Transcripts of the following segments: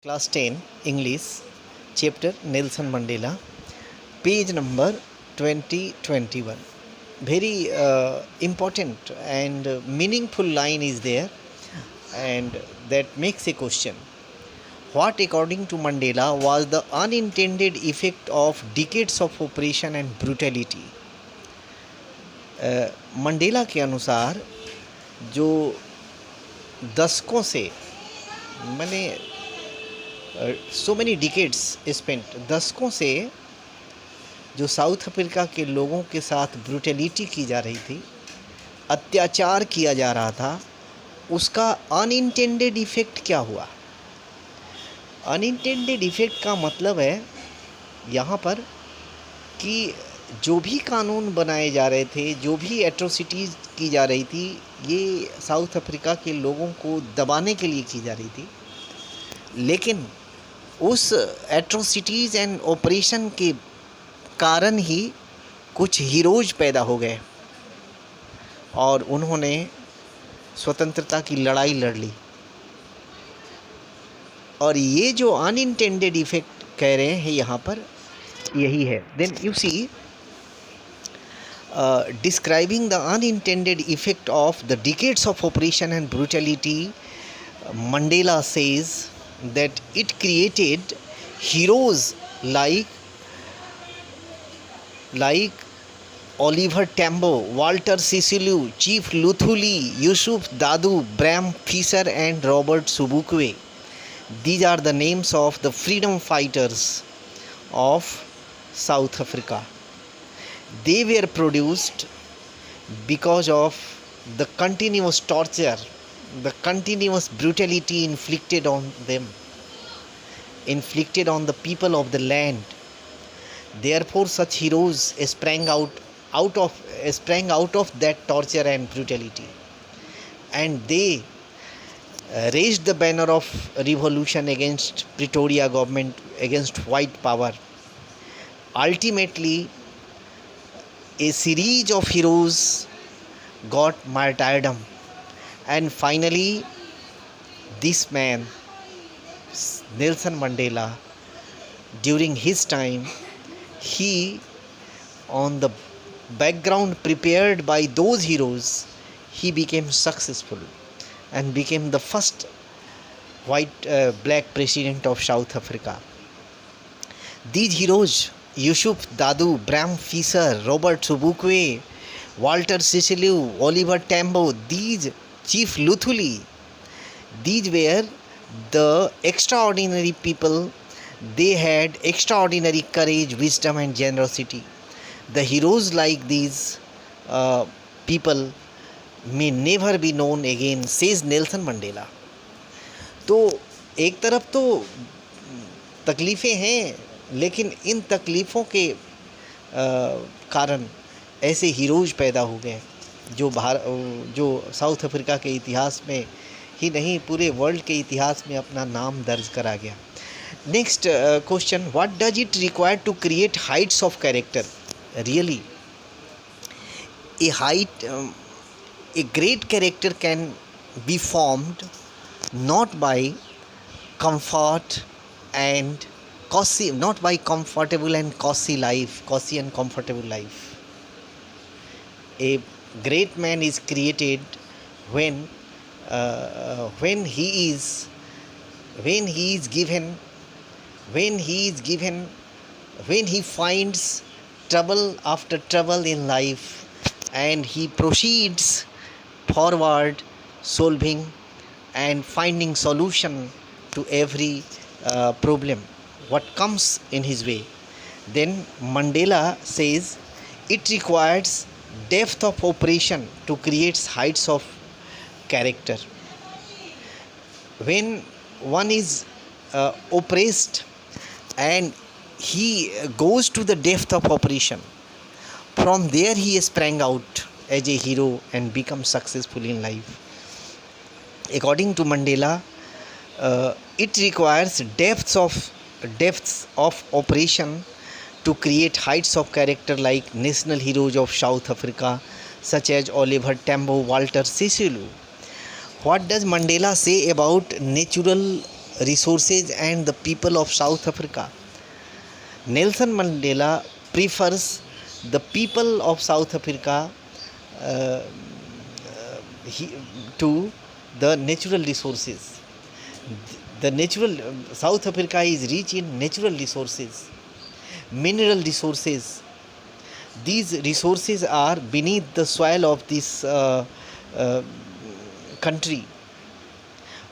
Class 10 English, chapter Nelson Mandela, page number 2021. Very important and meaningful line is there, and that makes a question. What, according to Mandela, was the unintended effect of decades of oppression and brutality? Mandela के अनुसार जो दशकों से मैंने so many decades spent, दशकों से जो south Africa के लोगों के साथ ब्रूटलिटी की जा रही थी, अत्याचार किया जा रहा था, उसका अनइंटेंडेड इफ़ेक्ट क्या हुआ? अनइंटेंडेड इफ़ेक्ट का मतलब है यहाँ पर कि जो भी कानून बनाए जा रहे थे, जो भी एट्रोसिटीज़ की जा रही थी, ये साउथ अफ्रीका के लोगों को दबाने के लिए की जा रही थी। लेकिन उस एट्रोसिटीज़ एंड ऑपरेशन के कारण ही कुछ हीरोज़ पैदा हो गए और उन्होंने स्वतंत्रता की लड़ाई लड़ ली। और ये जो अनइंटेंडेड इफ़ेक्ट कह रहे हैं यहाँ पर, यही है। Then you see, describing the unintended effect of the decades of oppression and brutality, Mandela says that it created heroes like Oliver Tambo, Walter Sisulu, Chief Luthuli, Yusuf Dadu, Bram Fisher and Robert Sobukwe. These are the names of the freedom fighters of South Africa. They were produced because of the continuous torture, the continuous brutality inflicted on them, inflicted on the people of the land. Therefore, such heroes sprang out of that torture and brutality, and they raised the banner of revolution against Pretoria government, against white power. Ultimately, a series of heroes got martyrdom, and finally this man, Nelson Mandela, during his time, he, on the background prepared by those heroes, he became successful and became the first black president of South Africa. These heroes, Yusuf Dadu, Bram Fisher, Robert Sobukwe, Walter Sisulu, Oliver Tambo, these Chief Luthuli, these were the extraordinary people. They had extraordinary courage, wisdom and generosity. The heroes like these people may never be known again, says Nelson Mandela. तो एक तरफ तो तकलीफ़ें हैं, लेकिन इन तकलीफ़ों के कारण ऐसे हीरोज़ पैदा हो गए जो साउथ अफ्रीका के इतिहास में ही नहीं, पूरे वर्ल्ड के इतिहास में अपना नाम दर्ज करा गया। Next question, what does it require to create heights of character? Really a great character can be formed not by comfort and costly, not by comfortable and costly and comfortable life. A great man is created when he is given, when he finds trouble after trouble in life, and he proceeds forward, solving and finding solution to every problem what comes in his way. Then Mandela says it requires depth of operation to create heights of character. When one is oppressed and he goes to the depth of operation, from there he sprang out as a hero and become successful in life. According to Mandela, it requires depths of operation to create heights of character like national heroes of South Africa such as Oliver Tambo, Walter Sisulu. What does Mandela say about natural resources and the people of South Africa. Nelson Mandela prefers the people of South Africa uh, to the natural resources. The natural South Africa is rich in natural resources, mineral resources. These resources are beneath the soil of this uh, country,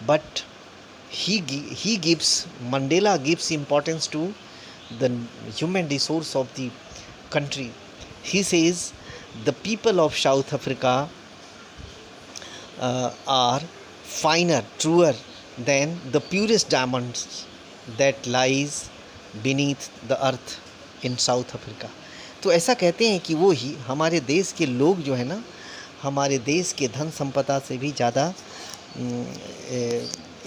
but Mandela gives importance to the human resource of the country. He says the people of South Africa are finer, truer than the purest diamonds that lies beneath the earth in South Africa. तो ऐसा कहते हैं कि वो ही हमारे देश के लोग जो है ना, हमारे देश के धन संपदा से भी ज़्यादा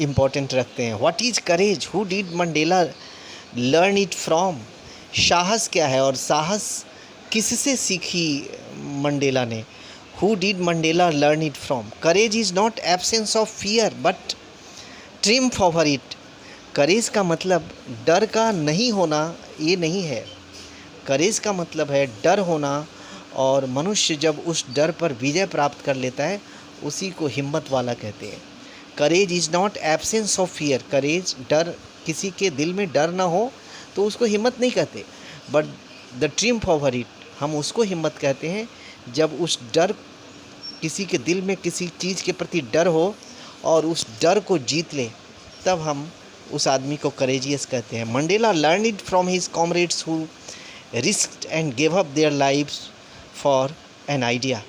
इम्पोर्टेंट रखते हैं. What is courage? Who did Mandela learn it from? साहस क्या है और साहस किससे सीखी मंडेला ने? Who did Mandela learn it from? Courage is not absence of fear but triumph over it. Courage का मतलब डर का नहीं होना ये नहीं है. करेज का मतलब है डर होना, और मनुष्य जब उस डर पर विजय प्राप्त कर लेता है उसी को हिम्मत वाला कहते हैं. Courage is not absence of fear. Courage डर, किसी के दिल में डर ना हो तो उसको हिम्मत नहीं कहते, but the triumph over it, हम उसको हिम्मत कहते हैं जब उस डर, किसी के दिल में किसी चीज़ के प्रति डर हो और उस डर को जीत ले, तब हम उस आदमी को करेजियस कहते हैं. Mandela learn it from his comrades who risked and give up their lives for an idea.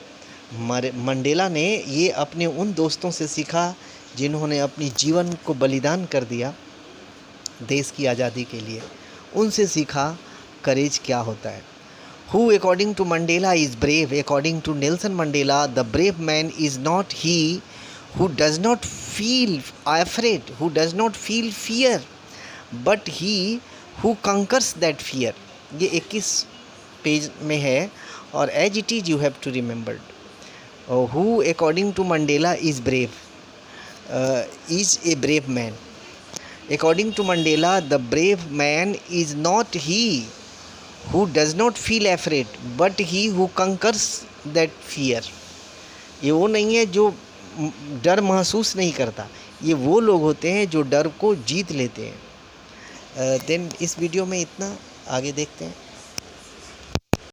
Mandela ने ये अपने उन दोस्तों से सीखा जिन्होंने अपनी जीवन को बलिदान कर दिया देश की आज़ादी के लिए. उनसे सीखा करेज क्या होता है. Who according to Mandela is brave? According to Nelson Mandela, the brave man is not he who does not feel afraid, who does not feel fear, but he who conquers that fear. ये 21 page में है और as it is you have to remember. Who according to Mandela is brave, is a brave man. According to Mandela, the brave man is not he who does not feel afraid, but he who conquers that fear. ये वो नहीं है जो डर महसूस नहीं करता, ये वो लोग होते हैं जो डर को जीत लेते हैं. देन इस वीडियो में इतना, आगे देखते हैं.